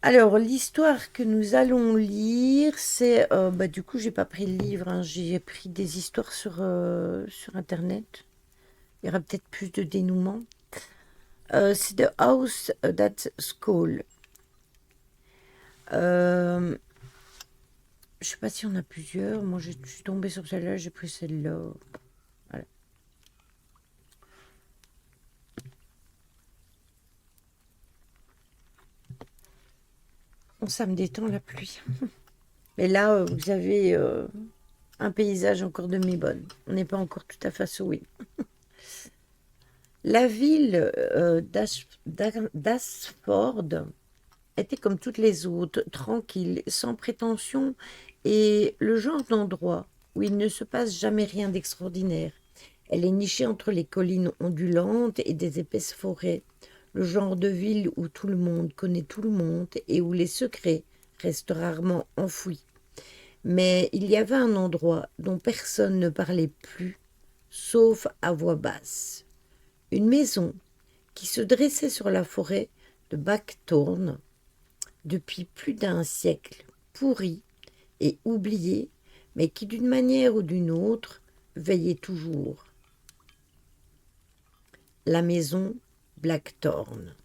Alors, l'histoire que nous allons lire, c'est... du coup, j'ai pas pris le livre, hein, j'ai pris des histoires sur Internet. Il y aura peut-être plus de dénouement. C'est The House That School. Euh, je sais pas si on a plusieurs. Moi, je suis tombée sur celle-là, j'ai pris celle-là. Voilà. Bon, ça me détend la pluie. Mais là, vous avez un paysage encore demi-bonne. On n'est pas encore tout à fait à Souris. La ville d'Ashford était comme toutes les autres, tranquille, sans prétention, et le genre d'endroit où il ne se passe jamais rien d'extraordinaire. Elle est nichée entre les collines ondulantes et des épaisses forêts, le genre de ville où tout le monde connaît tout le monde et où les secrets restent rarement enfouis. Mais il y avait un endroit dont personne ne parlait plus, sauf à voix basse. Une maison qui se dressait sur la forêt de Blackthorn depuis plus d'un siècle, pourrie et oubliée, mais qui d'une manière ou d'une autre veillait toujours. La maison Blackthorn.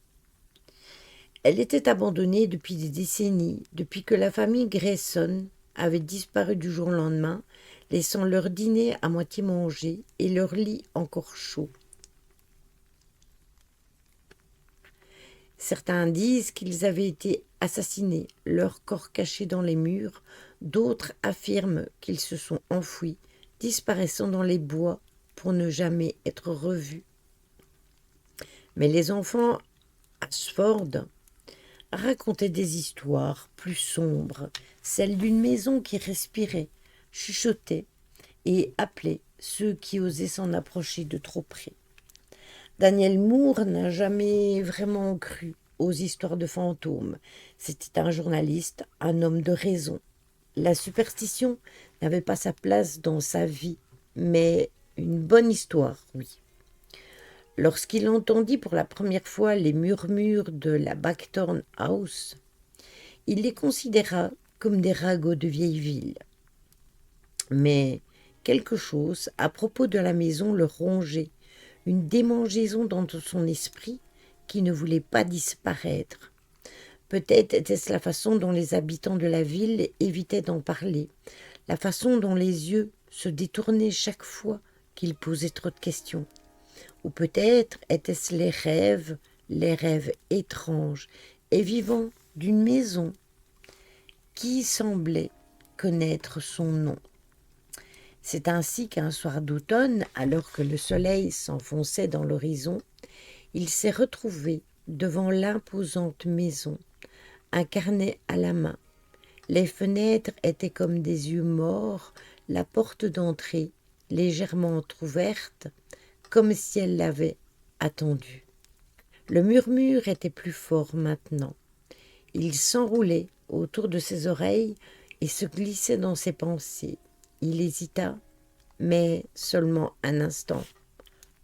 Elle était abandonnée depuis des décennies, depuis que la famille Grayson avait disparu du jour au lendemain, laissant leur dîner à moitié mangé et leur lit encore chaud. Certains disent qu'ils avaient été assassinés, leurs corps cachés dans les murs, d'autres affirment qu'ils se sont enfouis, disparaissant dans les bois pour ne jamais être revus. Mais les enfants Ashford racontaient des histoires plus sombres, celles d'une maison qui respirait, chuchotait et appelait ceux qui osaient s'en approcher de trop près. Daniel Moore n'a jamais vraiment cru aux histoires de fantômes. C'était un journaliste, un homme de raison. La superstition n'avait pas sa place dans sa vie, mais une bonne histoire, oui. Lorsqu'il entendit pour la première fois les murmures de la Blackthorn House, il les considéra comme des ragots de vieille ville. Mais quelque chose à propos de la maison le rongeait, une démangeaison dans son esprit qui ne voulait pas disparaître. Peut-être était-ce la façon dont les habitants de la ville évitaient d'en parler, la façon dont les yeux se détournaient chaque fois qu'ils posaient trop de questions. Ou peut-être étaient-ce les rêves étranges et vivants d'une maison qui semblait connaître son nom. C'est ainsi qu'un soir d'automne, alors que le soleil s'enfonçait dans l'horizon, il s'est retrouvé devant l'imposante maison, un carnet à la main. Les fenêtres étaient comme des yeux morts, la porte d'entrée légèrement entr'ouverte, comme si elle l'avait attendu. Le murmure était plus fort maintenant. Il s'enroulait autour de ses oreilles et se glissait dans ses pensées. Il hésita, mais seulement un instant.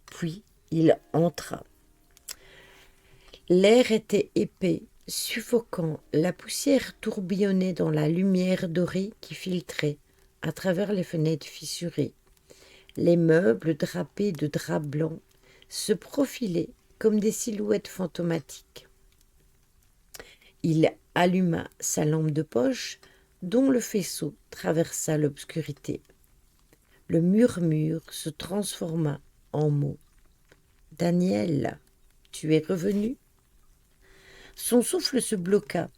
Puis il entra. L'air était épais, suffocant, la poussière tourbillonnait dans la lumière dorée qui filtrait à travers les fenêtres fissurées. Les meubles drapés de drap blanc se profilaient comme des silhouettes fantomatiques. Il alluma sa lampe de poche, dont le faisceau traversa l'obscurité. Le murmure se transforma en mots. « Daniel, tu es revenu ?» Son souffle se bloqua.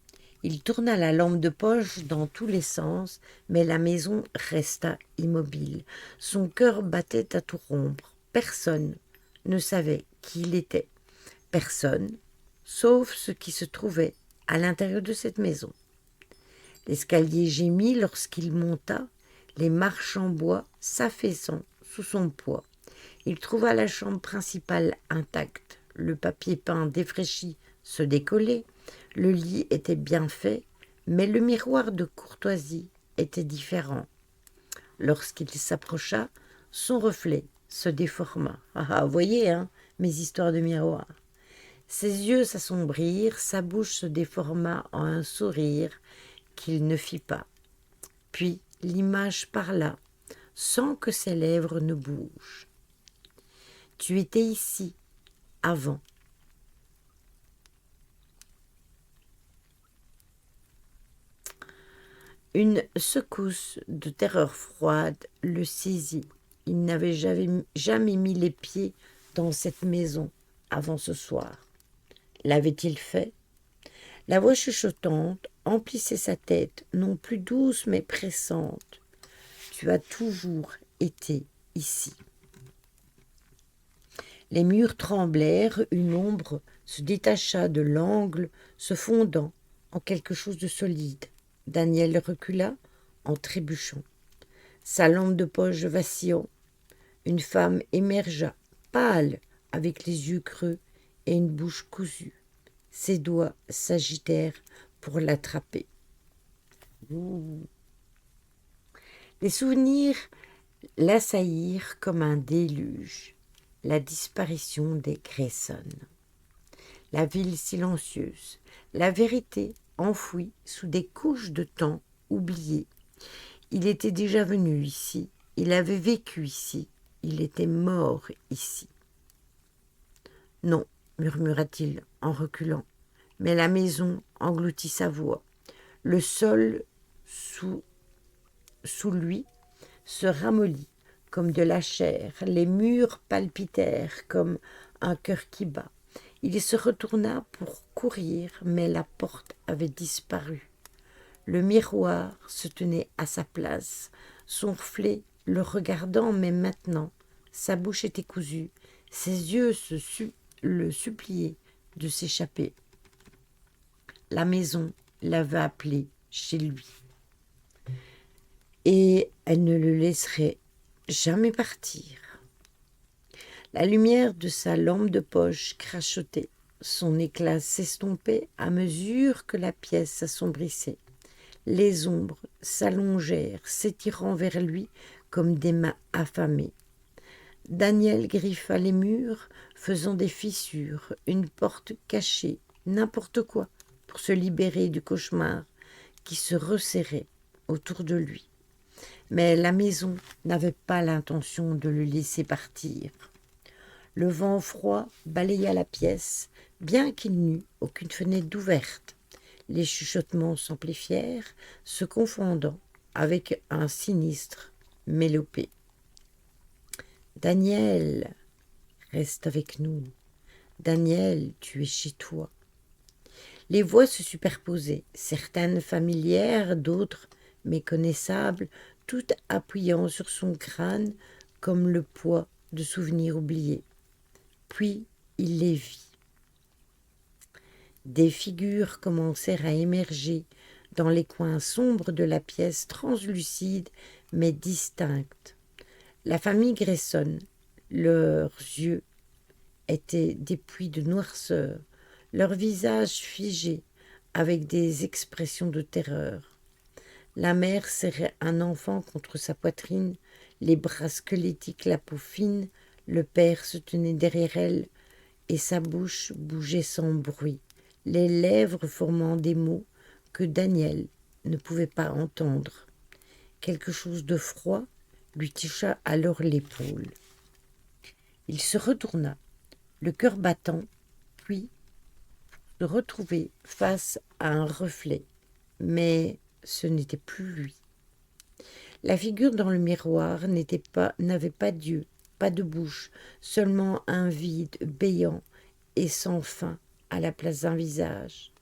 Il tourna la lampe de poche dans tous les sens, mais la maison resta immobile. Son cœur battait à tout rompre. Personne ne savait qui il était. Personne, sauf ce qui se trouvait à l'intérieur de cette maison. L'escalier gémit lorsqu'il monta, les marches en bois s'affaissant sous son poids. Il trouva la chambre principale intacte. Le papier peint défraîchi se décollait. Le lit était bien fait, mais le miroir de courtoisie était différent. Lorsqu'il s'approcha, son reflet se déforma. Ah, voyez, hein, mes histoires de miroir. Ses yeux s'assombrirent, sa bouche se déforma en un sourire qu'il ne fit pas. Puis l'image parla, sans que ses lèvres ne bougent. Tu étais ici, avant. Une secousse de terreur froide le saisit. Il n'avait jamais mis les pieds dans cette maison avant ce soir. L'avait-il fait? La voix chuchotante emplissait sa tête, non plus douce mais pressante. Tu as toujours été ici. Les murs tremblèrent, une ombre se détacha de l'angle, se fondant en quelque chose de solide. Daniel recula en trébuchant. Sa lampe de poche vacillant. Une femme émergea, pâle, avec les yeux creux et une bouche cousue. Ses doigts s'agitèrent pour l'attraper. Les souvenirs l'assaillirent comme un déluge. La disparition des Grayson. La ville silencieuse. La vérité enfouie sous des couches de temps oubliées. Il était déjà venu ici. Il avait vécu ici. Il était mort ici. Non, murmura-t-il en reculant. Mais la maison engloutit sa voix. Le sol sous lui se ramollit comme de la chair. Les murs palpitèrent comme un cœur qui bat. Il se retourna pour courir, mais la porte avait disparu. Le miroir se tenait à sa place, son reflet le regardant, mais maintenant, sa bouche était cousue, ses yeux le suppliaient de s'échapper. La maison l'avait appelé chez lui. Et elle ne le laisserait jamais partir. La lumière de sa lampe de poche crachotait. Son éclat s'estompait à mesure que la pièce s'assombrissait. Les ombres s'allongèrent, s'étirant vers lui comme des mains affamées. Daniel griffa les murs, faisant des fissures, une porte cachée, n'importe quoi, pour se libérer du cauchemar qui se resserrait autour de lui. Mais la maison n'avait pas l'intention de le laisser partir. Le vent froid balaya la pièce, bien qu'il n'eût aucune fenêtre ouverte. Les chuchotements s'amplifièrent, se confondant avec un sinistre mélopée. « Daniel, reste avec nous. Daniel, tu es chez toi. » Les voix se superposaient, certaines familières, d'autres méconnaissables, toutes appuyant sur son crâne comme le poids de souvenirs oubliés. Puis il les vit. Des figures commencèrent à émerger dans les coins sombres de la pièce, translucides mais distinctes. La famille Grayson, leurs yeux étaient des puits de noirceur, leurs visages figés avec des expressions de terreur. La mère serrait un enfant contre sa poitrine, les bras squelettiques, la peau fine. Le père se tenait derrière elle et sa bouche bougeait sans bruit, les lèvres formant des mots que Daniel ne pouvait pas entendre. Quelque chose de froid lui toucha alors l'épaule. Il se retourna, le cœur battant, puis se retrouver face à un reflet. Mais ce n'était plus lui. La figure dans le miroir n'avait pas d'yeux, pas de bouche, seulement un vide béant et sans fin à la place d'un visage.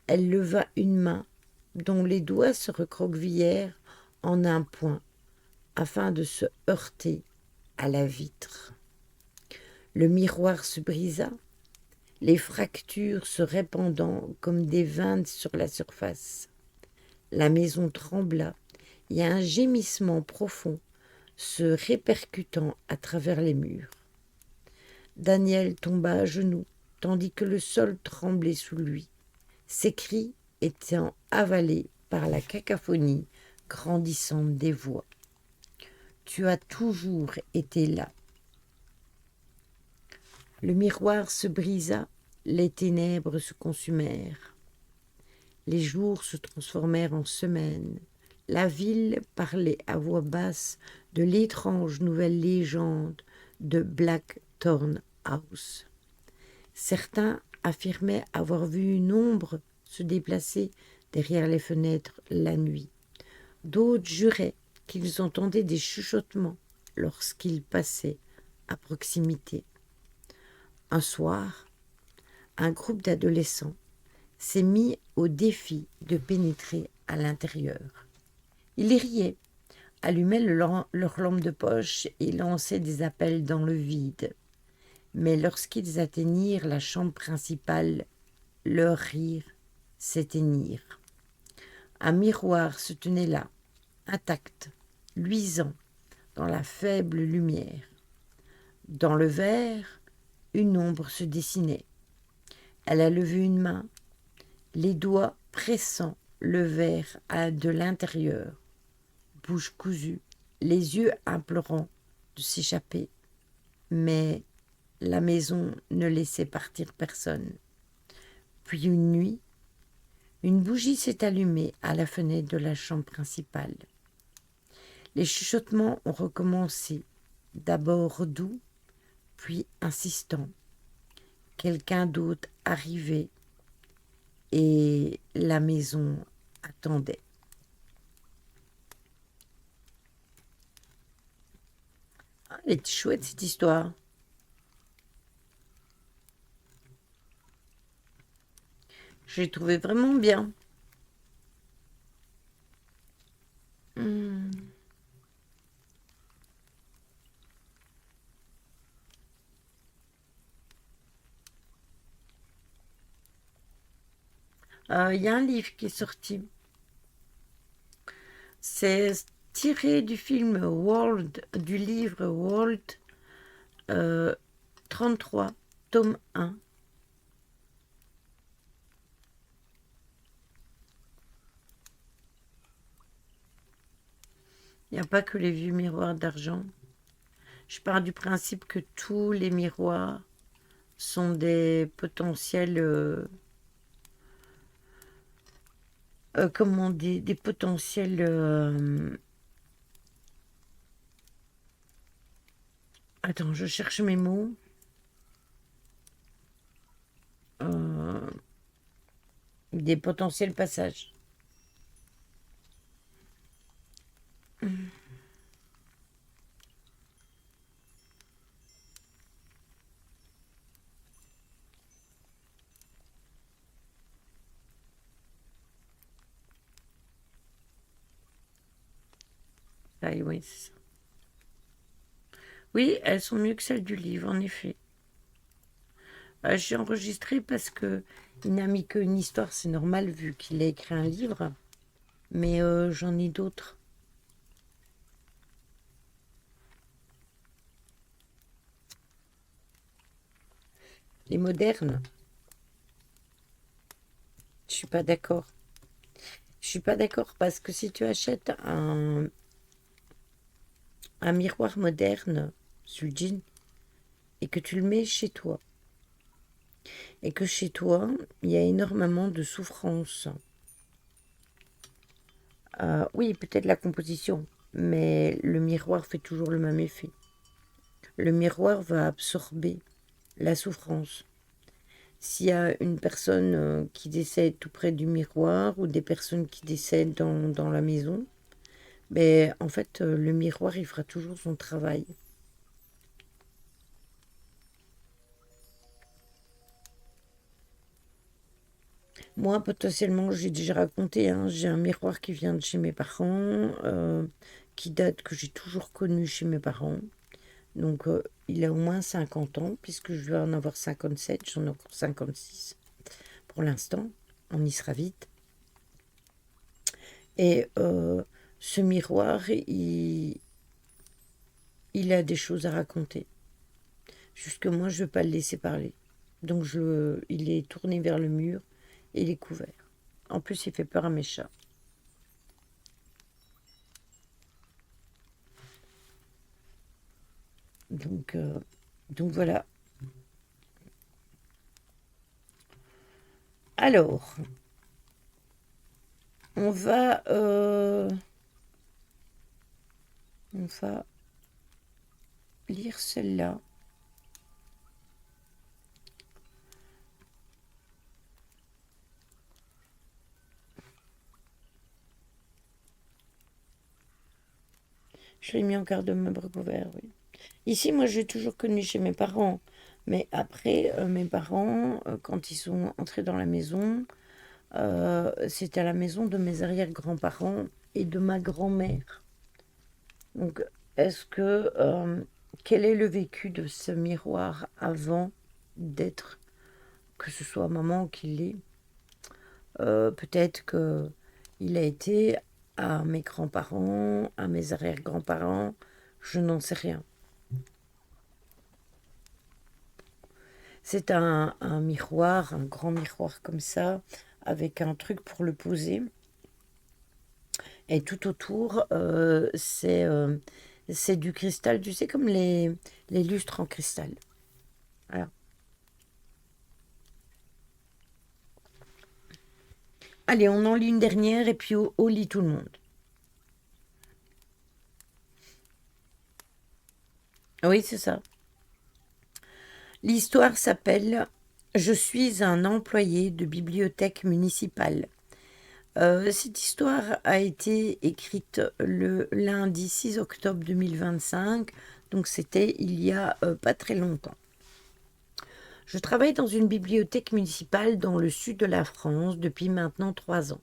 Elle leva une main dont les doigts se recroquevillèrent en un point afin de se heurter à la vitre. Le miroir se brisa, les fractures se répandant comme des veintes sur la surface. La maison trembla et un gémissement profond se répercutant à travers les murs. Daniel tomba à genoux, tandis que le sol tremblait sous lui, ses cris étant avalés par la cacophonie grandissante des voix. « Tu as toujours été là. » Le miroir se brisa les ténèbres se consumèrent. Les jours se transformèrent en semaines. La ville parlait à voix basse de l'étrange nouvelle légende de Blackthorn House. Certains affirmaient avoir vu une ombre se déplacer derrière les fenêtres la nuit. D'autres juraient qu'ils entendaient des chuchotements lorsqu'ils passaient à proximité. Un soir, un groupe d'adolescents s'est mis au défi de pénétrer à l'intérieur. Ils riaient, allumaient leur lampe de poche et lançaient des appels dans le vide. Mais lorsqu'ils atteignirent la chambre principale, leurs rires s'éteignirent. Un miroir se tenait là, intact, luisant, dans la faible lumière. Dans le verre, une ombre se dessinait. Elle a levé une main, les doigts pressant le verre de l'intérieur, bouche cousue, les yeux implorant de s'échapper. Mais la maison ne laissait partir personne. Puis une nuit, une bougie s'est allumée à la fenêtre de la chambre principale. Les chuchotements ont recommencé, d'abord doux, puis insistants. Quelqu'un d'autre arrivait et la maison attendait. Ah, elle est chouette cette histoire. Je l'ai trouvé vraiment bien. Il y a un livre qui est sorti. C'est tiré du film World, du livre World 33, tome 1. Il n'y a pas que les vieux miroirs d'argent. Je pars du principe que tous les miroirs sont des potentiels, comment on dit, des potentiels, attends, je cherche mes mots. Des potentiels passages. Ah oui, c'est ça. Oui, elles sont mieux que celles du livre, en effet. J'ai enregistré parce que il n'a mis qu'une histoire, c'est normal vu qu'il a écrit un livre. Mais j'en ai d'autres. Les modernes, je suis pas d'accord. Je suis pas d'accord parce que si tu achètes un miroir moderne sur le jean et que tu le mets chez toi et que chez toi il y a énormément de souffrance. Oui, peut-être la composition, mais le miroir fait toujours le même effet. Le miroir va absorber la souffrance. S'il y a une personne qui décède tout près du miroir ou des personnes qui décèdent dans la maison, ben, en fait, le miroir, il fera toujours son travail. Moi, potentiellement, j'ai déjà raconté, hein, j'ai un miroir qui vient de chez mes parents, qui date que j'ai toujours connu chez mes parents. Donc, il a au moins 50 ans, puisque je vais en avoir 57, j'en ai encore 56 pour l'instant. On y sera vite. Et ce miroir, il a des choses à raconter. Jusque moi, je ne veux pas le laisser parler. Donc, il est tourné vers le mur et il est couvert. En plus, il fait peur à mes chats. Donc, donc voilà. Alors, on va lire celle-là. Je l'ai mis en garde-meuble couvert, oui. Ici, moi, j'ai toujours connu chez mes parents. Mais après, mes parents, quand ils sont entrés dans la maison, c'était à la maison de mes arrière-grands-parents et de ma grand-mère. Donc, est-ce que... quel est le vécu de ce miroir avant d'être, que ce soit maman qui l'est? Peut-être que il a été à mes grands-parents, à mes arrière-grands-parents, je n'en sais rien. C'est un miroir, un grand miroir comme ça, avec un truc pour le poser. Et tout autour, c'est du cristal, tu sais, comme les lustres en cristal. Voilà. Allez, on en lit une dernière et puis au lit tout le monde. Oui, c'est ça. L'histoire s'appelle Je suis un employé de bibliothèque municipale. Cette histoire a été écrite le lundi 6 octobre 2025, donc c'était il y a pas très longtemps. Je travaille dans une bibliothèque municipale dans le sud de la France depuis maintenant 3 ans.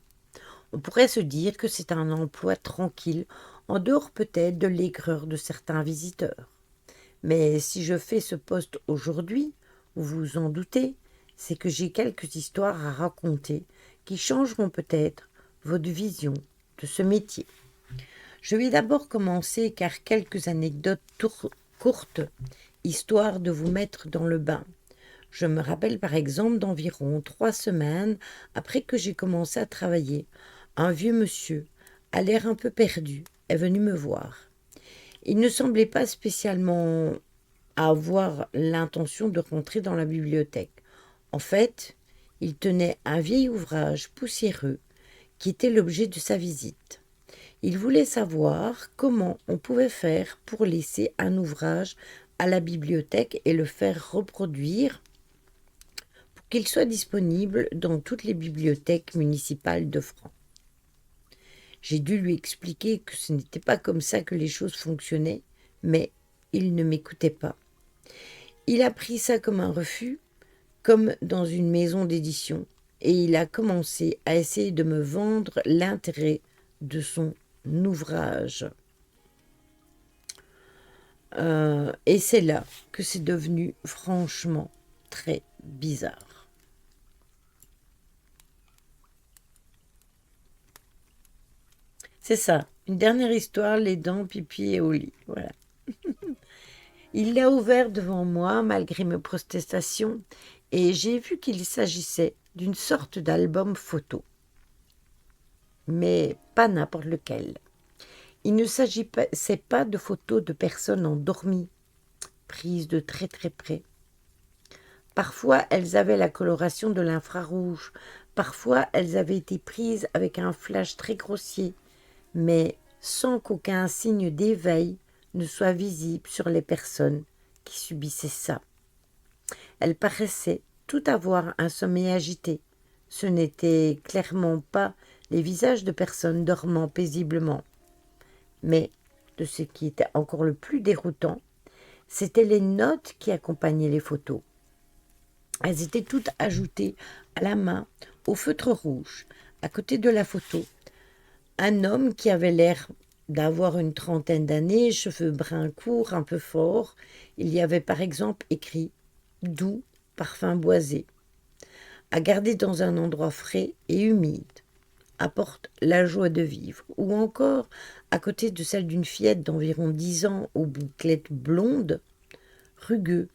On pourrait se dire que c'est un emploi tranquille, en dehors peut-être de l'aigreur de certains visiteurs. Mais si je fais ce poste aujourd'hui, vous vous en doutez, c'est que j'ai quelques histoires à raconter qui changeront peut-être votre vision de ce métier. Je vais d'abord commencer par quelques anecdotes courtes, histoire de vous mettre dans le bain. Je me rappelle par exemple d'environ 3 semaines après que j'ai commencé à travailler, un vieux monsieur, à l'air un peu perdu, est venu me voir. Il ne semblait pas spécialement avoir l'intention de rentrer dans la bibliothèque. En fait, il tenait un vieil ouvrage poussiéreux qui était l'objet de sa visite. Il voulait savoir comment on pouvait faire pour laisser un ouvrage à la bibliothèque et le faire reproduire pour qu'il soit disponible dans toutes les bibliothèques municipales de France. J'ai dû lui expliquer que ce n'était pas comme ça que les choses fonctionnaient, mais il ne m'écoutait pas. Il a pris ça comme un refus, comme dans une maison d'édition, et il a commencé à essayer de me vendre l'intérêt de son ouvrage. Et c'est là que c'est devenu franchement très bizarre. C'est ça, une dernière histoire, les dents, pipi et au lit. Voilà. Il l'a ouvert devant moi malgré mes protestations et j'ai vu qu'il s'agissait d'une sorte d'album photo. Mais pas n'importe lequel. Il ne s'agissait pas de photos de personnes endormies, prises de très très près. Parfois, elles avaient la coloration de l'infrarouge, parfois elles avaient été prises avec un flash très grossier, mais sans qu'aucun signe d'éveil ne soit visible sur les personnes qui subissaient ça. Elles paraissaient toutes avoir un sommeil agité. Ce n'étaient clairement pas les visages de personnes dormant paisiblement. Mais de ce qui était encore le plus déroutant, c'étaient les notes qui accompagnaient les photos. Elles étaient toutes ajoutées à la main, au feutre rouge, à côté de la photo. Un homme qui avait l'air d'avoir une trentaine d'années, cheveux bruns courts, un peu forts. Il y avait par exemple écrit « Doux, parfum boisé », à garder dans un endroit frais et humide, apporte la joie de vivre, ou encore, à côté de celle d'une fillette d'environ 10 ans aux bouclettes blondes, rugueux,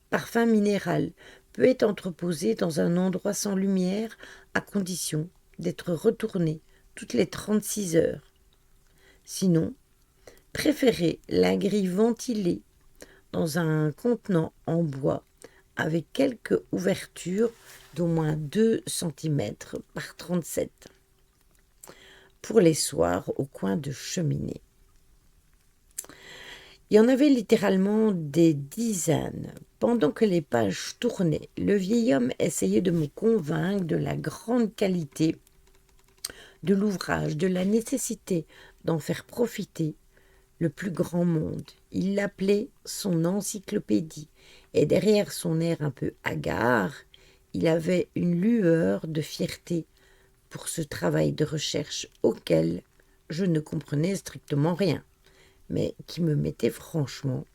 parfum minéral, peut être entreposé dans un endroit sans lumière à condition d'être retourné toutes les 36 heures. Sinon, préférez la grille ventilée dans un contenant en bois avec quelques ouvertures d'au moins 2 cm par 37 pour les soirs au coin de cheminée. Il y en avait littéralement des dizaines. Pendant que les pages tournaient, le vieil homme essayait de me convaincre de la grande qualité de l'ouvrage, de la nécessité d'en faire profiter le plus grand monde. Il l'appelait son encyclopédie, et derrière son air un peu hagard, il avait une lueur de fierté pour ce travail de recherche auquel je ne comprenais strictement rien, mais qui me mettait franchement,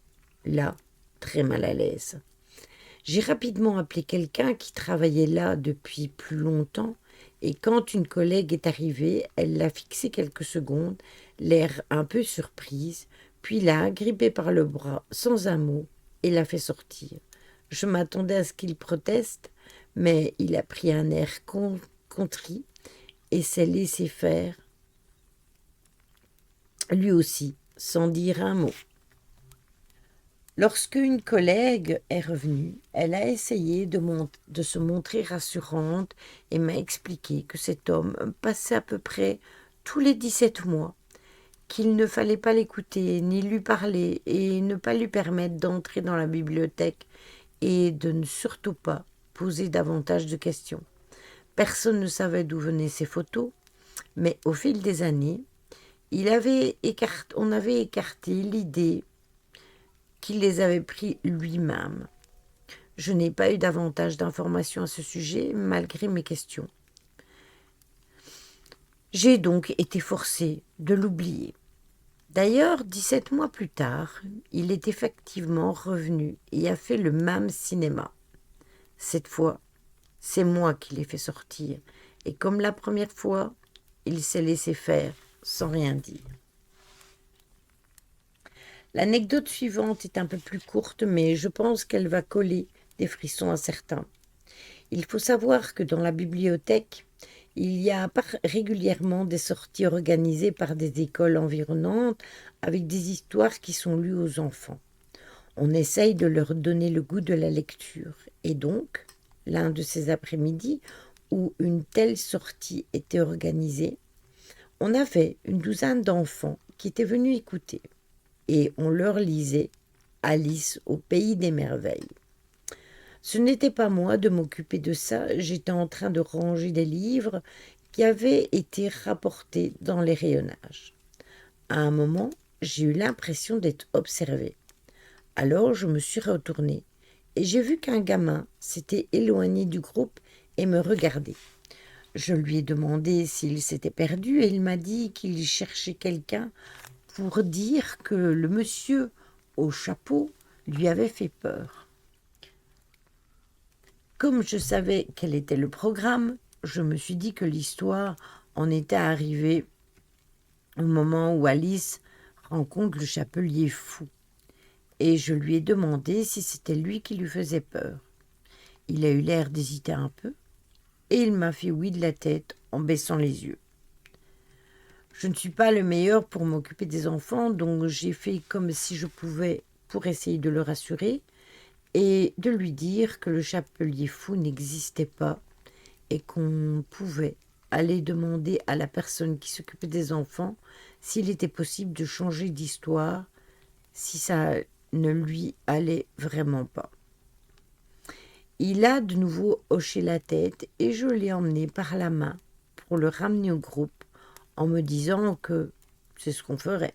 là, très mal à l'aise. J'ai rapidement appelé quelqu'un qui travaillait là depuis plus longtemps, et quand une collègue est arrivée, elle l'a fixé quelques secondes, l'air un peu surprise, puis l'a agrippé par le bras sans un mot et l'a fait sortir. Je m'attendais à ce qu'il proteste, mais il a pris un air contrit et s'est laissé faire, lui aussi, sans dire un mot. Lorsque une collègue est revenue, elle a essayé de se montrer rassurante et m'a expliqué que cet homme passait à peu près tous les 17 mois, qu'il ne fallait pas l'écouter ni lui parler et ne pas lui permettre d'entrer dans la bibliothèque et de ne surtout pas poser davantage de questions. Personne ne savait d'où venaient ces photos, mais au fil des années, on avait écarté l'idée qu'il les avait pris lui-même. Je n'ai pas eu davantage d'informations à ce sujet, malgré mes questions. J'ai donc été forcée de l'oublier. D'ailleurs, 17 mois plus tard, il est effectivement revenu et a fait le même cinéma. Cette fois, c'est moi qui l'ai fait sortir, et comme la première fois, il s'est laissé faire sans rien dire. L'anecdote suivante est un peu plus courte, mais je pense qu'elle va coller des frissons à certains. Il faut savoir que dans la bibliothèque, il y a régulièrement des sorties organisées par des écoles environnantes avec des histoires qui sont lues aux enfants. On essaye de leur donner le goût de la lecture. Et donc, l'un de ces après-midi où une telle sortie était organisée, on avait une douzaine d'enfants qui étaient venus écouter. Et on leur lisait Alice au pays des merveilles. Ce n'était pas moi de m'occuper de ça, j'étais en train de ranger des livres qui avaient été rapportés dans les rayonnages. À un moment, j'ai eu l'impression d'être observée. Alors je me suis retournée et j'ai vu qu'un gamin s'était éloigné du groupe et me regardait. Je lui ai demandé s'il s'était perdu et il m'a dit qu'il cherchait quelqu'un pour dire que le monsieur au chapeau lui avait fait peur. Comme je savais quel était le programme, je me suis dit que l'histoire en était arrivée au moment où Alice rencontre le chapelier fou. Et je lui ai demandé si c'était lui qui lui faisait peur. Il a eu l'air d'hésiter un peu, et il m'a fait oui de la tête en baissant les yeux. Je ne suis pas le meilleur pour m'occuper des enfants, donc j'ai fait comme si je pouvais pour essayer de le rassurer et de lui dire que le chapelier fou n'existait pas et qu'on pouvait aller demander à la personne qui s'occupait des enfants s'il était possible de changer d'histoire si ça ne lui allait vraiment pas. Il a de nouveau hoché la tête et je l'ai emmené par la main pour le ramener au groupe en me disant que c'est ce qu'on ferait.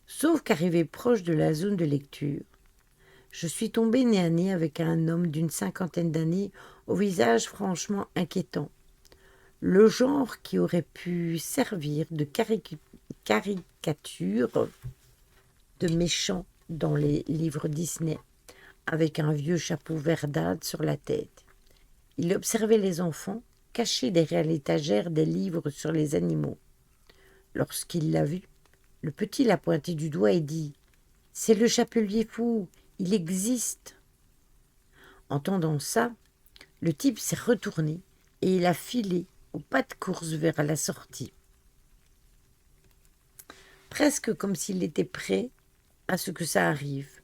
Sauf qu'arrivé proche de la zone de lecture, je suis tombée nez à nez avec un homme d'une 50aine d'années au visage franchement inquiétant. Le genre qui aurait pu servir de caricature de méchant dans les livres Disney, avec un vieux chapeau verdâtre sur la tête. Il observait les enfants, cachés derrière l'étagère des livres sur les animaux. Lorsqu'il l'a vu, le petit l'a pointé du doigt et dit « C'est le chapelier fou, il existe !» Entendant ça, le type s'est retourné et il a filé au pas de course vers la sortie. Presque comme s'il était prêt à ce que ça arrive.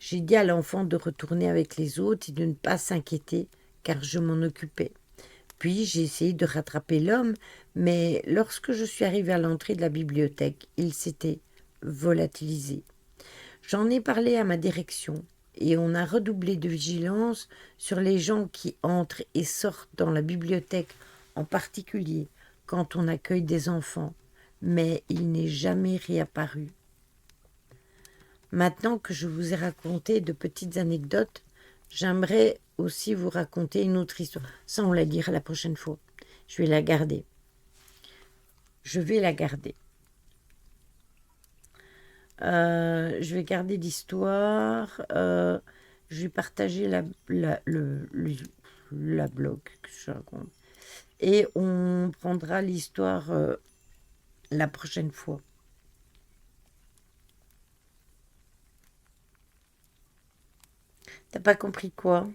J'ai dit à l'enfant de retourner avec les autres et de ne pas s'inquiéter, car je m'en occupais. Puis j'ai essayé de rattraper l'homme, mais lorsque je suis arrivée à l'entrée de la bibliothèque, il s'était volatilisé. J'en ai parlé à ma direction et on a redoublé de vigilance sur les gens qui entrent et sortent dans la bibliothèque, en particulier quand on accueille des enfants, mais il n'est jamais réapparu. Maintenant que je vous ai raconté de petites anecdotes, j'aimerais aussi vous raconter une autre histoire. Ça, on la dira la prochaine fois. Je vais la garder. Je vais la garder. Je vais garder l'histoire. Je vais partager la blog que je raconte. Et on prendra l'histoire la prochaine fois. T'as pas compris quoi?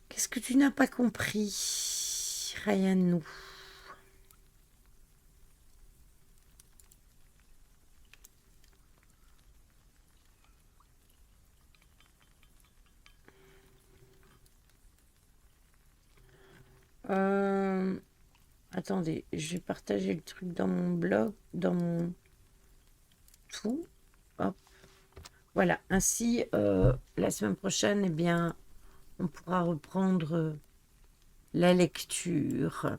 Qu'est-ce que tu n'as pas compris, Ryan? Attendez, je vais partager le truc dans mon blog, dans mon tout. Hop. Voilà, ainsi, la semaine prochaine, eh bien, on pourra reprendre la lecture.